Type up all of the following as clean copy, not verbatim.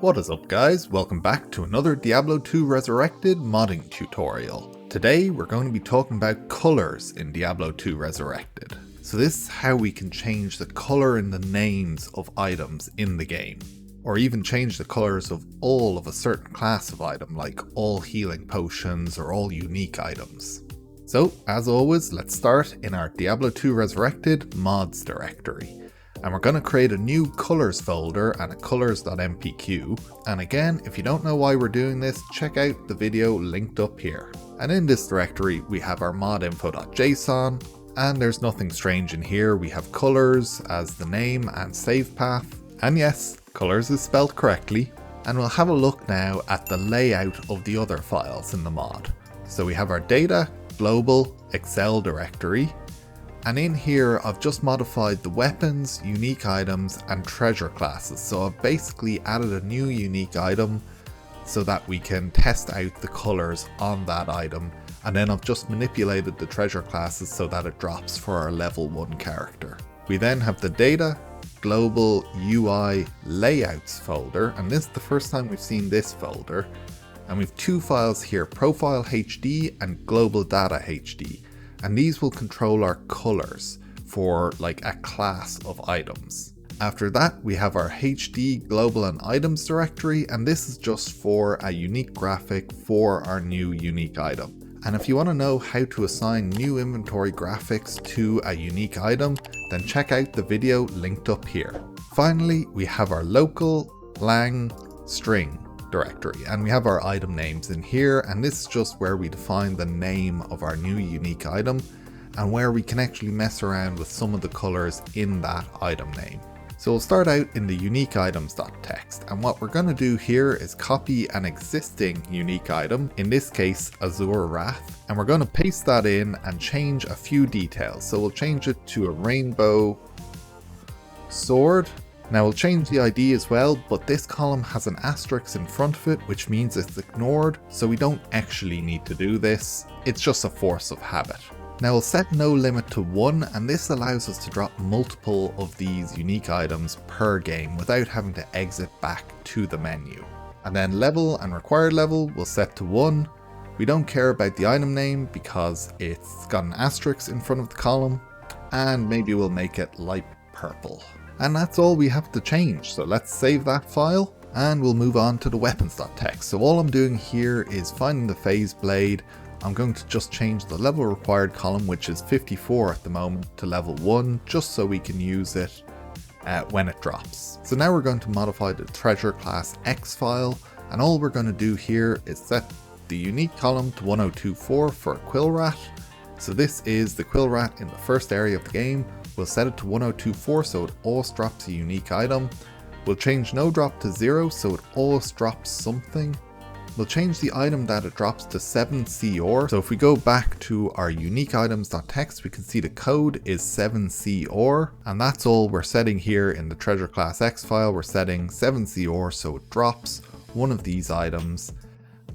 What is up guys, welcome back to another Diablo 2 Resurrected modding tutorial. Today we're going to be talking about colors in Diablo 2 Resurrected. So this is how we can change the color in the names of items in the game. Or even change the colors of all of a certain class of item, like all healing potions or all unique items. So as always, let's start in our Diablo 2 Resurrected mods directory. And we're going to create a new colors folder and a colors.mpq. And again, if you don't know why we're doing this, check out the video linked up here. And in this directory, we have our modinfo.json, and there's nothing strange in here. We have colors as the name and save path. And yes, colors is spelled correctly. And we'll have a look now at the layout of the other files in the mod. So we have our data, global, Excel directory. And in here, I've just modified the weapons, unique items, and treasure classes. So I've basically added a new unique item so that we can test out the colors on that item. And then I've just manipulated the treasure classes so that it drops for our level 1 character. We then have the data, global UI layouts folder. And this is the first time we've seen this folder. And we've two files here, profile HD and globaldatahd. And these will control our colors for like a class of items. After that, we have our HD global and items directory, and this is just for a unique graphic for our new unique item. And if you want to know how to assign new inventory graphics to a unique item, then check out the video linked up here. Finally, we have our local lang string directory, and we have our item names in here, and this is just where we define the name of our new unique item and where we can actually mess around with some of the colors in that item name. So we'll start out in the unique items.txt, and what we're going to do here is copy an existing unique item, in this case Azure Wrath, and we're going to paste that in and change a few details. So we'll change it to a rainbow sword. Now we'll change the ID as well, but this column has an asterisk in front of it, which means it's ignored, so we don't actually need to do this. It's just a force of habit. Now we'll set no limit to 1, and this allows us to drop multiple of these unique items per game without having to exit back to the menu. And then level and required level we'll set to 1. We don't care about the item name because it's got an asterisk in front of the column, and maybe we'll make it light purple. And that's all we have to change, so let's save that file and we'll move on to the weapons.txt. So all I'm doing here is finding the phase blade. I'm going to just change the level required column, which is 54 at the moment, to level 1, just so we can use it when it drops. So now we're going to modify the treasure class X file, and all we're going to do here is set the unique column to 1024 for a quill rat. So this is the quill rat in the first area of the game. We'll set it to 1024 so it always drops a unique item. We'll change no drop to 0 so it always drops something. We'll change the item that it drops to 7CR. So if we go back to our unique items.txt, we can see the code is 7CR, and that's all we're setting here in the treasure class X file. We're setting 7CR so it drops one of these items,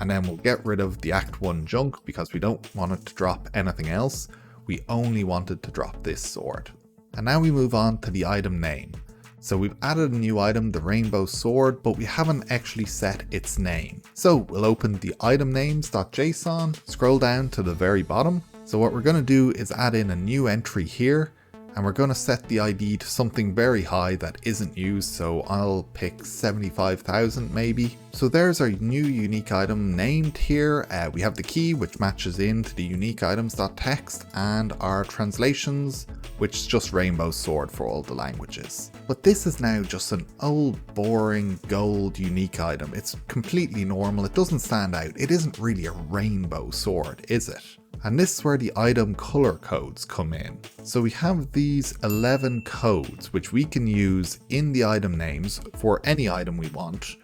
and then we'll get rid of the Act 1 junk because we don't want it to drop anything else. We only want it to drop this sword. And now we move on to the item name. So we've added a new item, the rainbow sword, but we haven't actually set its name. So we'll open the item names.json, scroll down to the very bottom. So what we're going to do is add in a new entry here, and we're going to set the ID to something very high that isn't used, so I'll pick 75,000 maybe. So there's our new unique item named here. We have the key, which matches into the unique items.txt, and our translations, which is just rainbow sword for all the languages. But this is now just an old boring gold unique item. It's completely normal, it doesn't stand out, it isn't really a rainbow sword, is it? And this is where the item color codes come in. So we have these 11 codes which we can use in the item names for any item we want,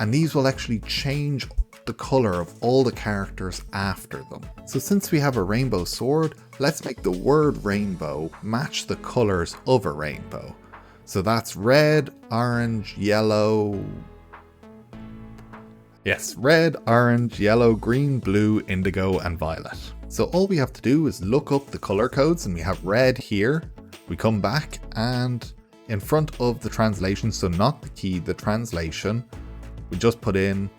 and these will actually change the color of all the characters after them. So since we have a rainbow sword, let's make the word rainbow match the colors of a rainbow. So that's red, orange, yellow. Yes, red, orange, yellow, green, blue, indigo, and violet. So all we have to do is look up the color codes, and we have red here. We come back, and in front of the translation, so not the key, the translation, we just put in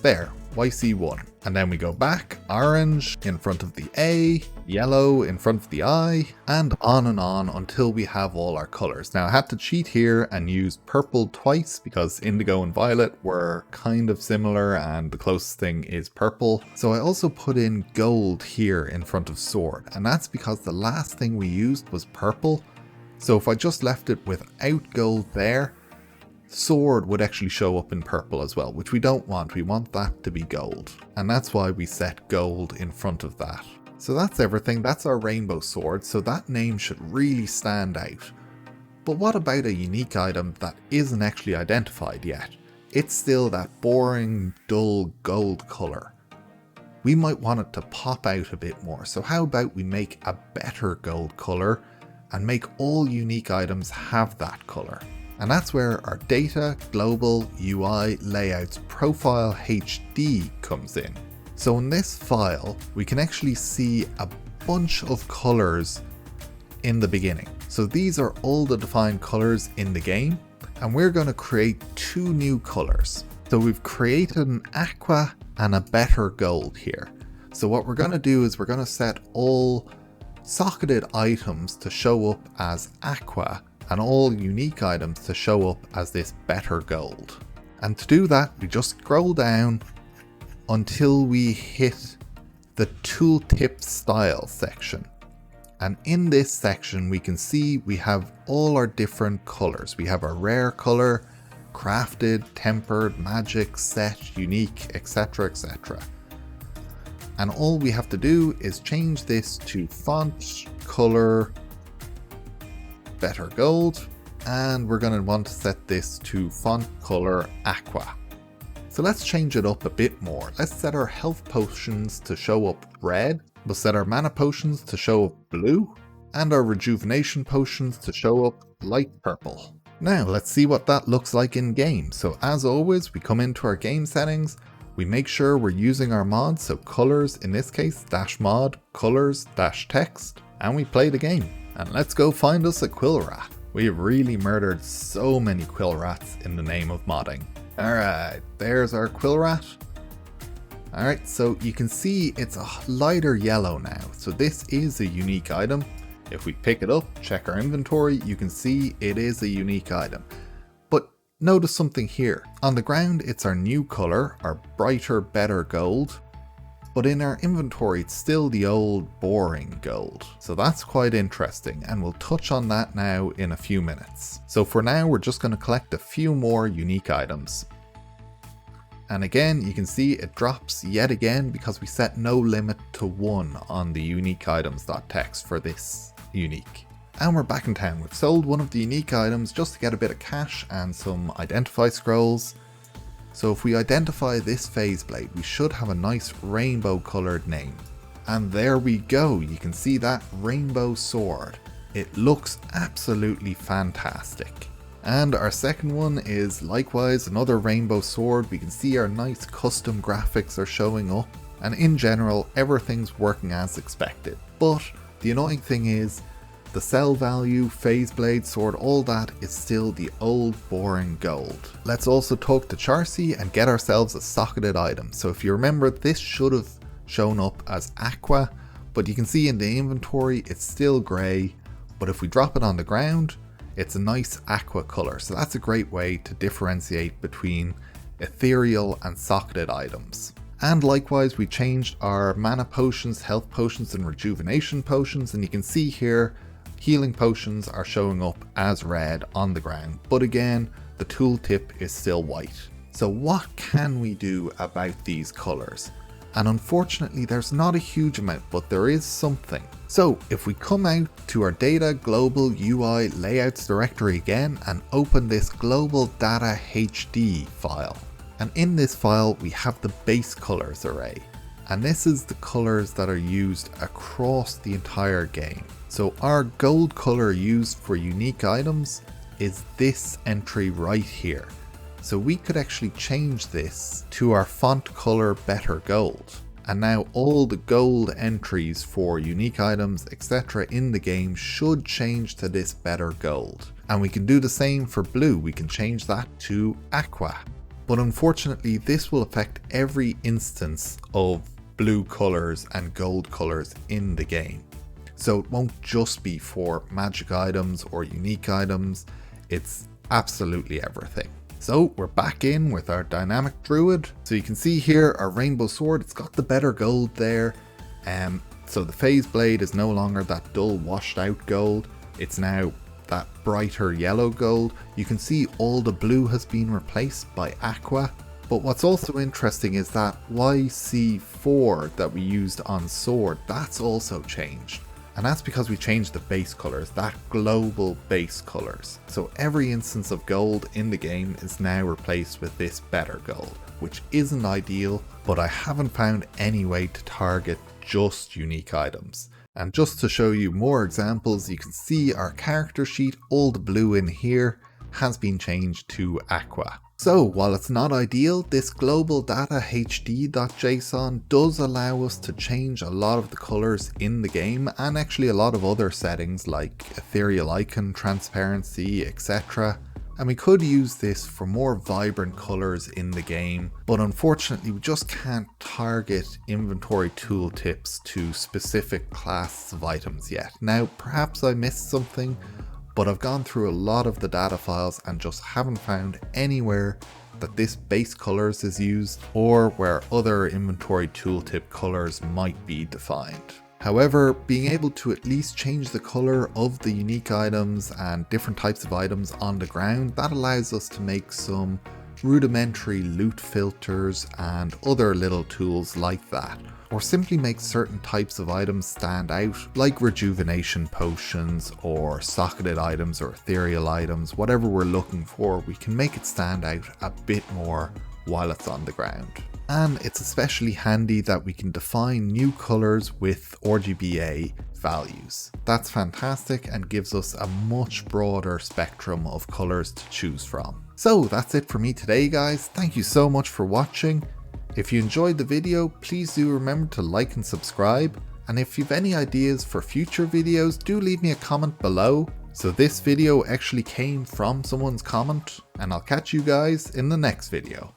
there, YC1. And then we go back, orange in front of the A, yellow in front of the I, and on until we have all our colors. Now I had to cheat here and use purple twice because indigo and violet were kind of similar and the closest thing is purple. So I also put in gold here in front of sword, and that's because the last thing we used was purple. So if I just left it without gold there, sword would actually show up in purple as well, which we don't want. We want that to be gold. And that's why we set gold in front of that. So that's everything. That's our rainbow sword. So that name should really stand out. But what about a unique item that isn't actually identified yet? It's still that boring, dull gold color. We might want it to pop out a bit more. So how about we make a better gold color and make all unique items have that color? And that's where our data, global, UI, layouts, profile HD comes in. So in this file, we can actually see a bunch of colors in the beginning. So these are all the defined colors in the game, and we're going to create 2 new colors. So we've created an aqua and a better gold here. So what we're going to do is we're going to set all socketed items to show up as aqua and all unique items to show up as this better gold. And to do that, we just scroll down until we hit the tooltip style section. And in this section, we can see we have all our different colors. We have our rare color, crafted, tempered, magic, set, unique, etc, etc. And all we have to do is change this to font, color, better gold, and we're going to want to set this to font color aqua. So let's change it up a bit more. Let's set our health potions to show up red, we'll set our mana potions to show up blue, and our rejuvenation potions to show up light purple. Now let's see what that looks like in game. So as always, we come into our game settings, we make sure we're using our mods, so colors in this case, -mod, colors, -text, and we play the game. And let's go find us a quill rat. We have really murdered so many quill rats in the name of modding. Alright, there's our quill rat. Alright, so you can see it's a lighter yellow now. So this is a unique item. If we pick it up, check our inventory, you can see it is a unique item. But notice something here. On the ground, it's our new color, our brighter, better gold. But in our inventory, it's still the old boring gold. So that's quite interesting, and we'll touch on that now in a few minutes. So for now, we're just going to collect a few more unique items. And again, you can see it drops yet again because we set no limit to 1 on the unique items.txt for this unique. And we're back in town. We've sold one of the unique items just to get a bit of cash and some identify scrolls. So if we identify this phase blade, we should have a nice rainbow colored name. And there we go, you can see that rainbow sword. It looks absolutely fantastic. And our second one is likewise another rainbow sword. We can see our nice custom graphics are showing up. And in general, everything's working as expected. But the annoying thing is, the sell value, phase blade, sword, all that is still the old boring gold. Let's also talk to Charcy and get ourselves a socketed item. So if you remember, this should have shown up as aqua, but you can see in the inventory it's still grey, but if we drop it on the ground, it's a nice aqua color. So that's a great way to differentiate between ethereal and socketed items. And likewise, we changed our mana potions, health potions, and rejuvenation potions, and you can see here healing potions are showing up as red on the ground, but again, the tooltip is still white. So what can we do about these colors? And unfortunately, there's not a huge amount, but there is something. So if we come out to our data, global, UI, layouts directory again, and open this globaldatahd file. And in this file, we have the base colors array. And this is the colors that are used across the entire game. So our gold color used for unique items is this entry right here. So we could actually change this to our font color better gold. And now all the gold entries for unique items, etc. in the game should change to this better gold. And we can do the same for blue. We can change that to aqua. but unfortunately this will affect every instance of blue colors and gold colors in the game. So it won't just be for magic items or unique items, it's absolutely everything. So we're back in with our dynamic druid. So you can see here our rainbow sword, it's got the better gold there. So the phase blade is no longer that dull washed out gold, it's now that brighter yellow gold. You can see all the blue has been replaced by aqua. But what's also interesting is that YC4 that we used on sword, that's also changed. And that's because we changed the base colors, that global base colors. So every instance of gold in the game is now replaced with this better gold, which isn't ideal, but I haven't found any way to target just unique items. And just to show you more examples, you can see our character sheet, all the blue in here has been changed to aqua. So while it's not ideal, this globaldatahd.json does allow us to change a lot of the colors in the game, and actually a lot of other settings like ethereal icon, transparency, etc. And we could use this for more vibrant colors in the game, but unfortunately we just can't target inventory tooltips to specific classes of items yet. Now perhaps I missed something, but I've gone through a lot of the data files and just haven't found anywhere that this base colors is used or where other inventory tooltip colors might be defined. However, being able to at least change the color of the unique items and different types of items on the ground, that allows us to make some rudimentary loot filters and other little tools like that. Or simply make certain types of items stand out, like rejuvination potions or socketed items or ethereal items. Whatever we're looking for, we can make it stand out a bit more while it's on the ground. And it's especially handy that we can define new colors with RGBA values. That's fantastic and gives us a much broader spectrum of colors to choose from. So that's it for me today, guys. Thank you so much for watching. If you enjoyed the video, please do remember to like and subscribe. And if you've any ideas for future videos, do leave me a comment below. So this video actually came from someone's comment, and I'll catch you guys in the next video.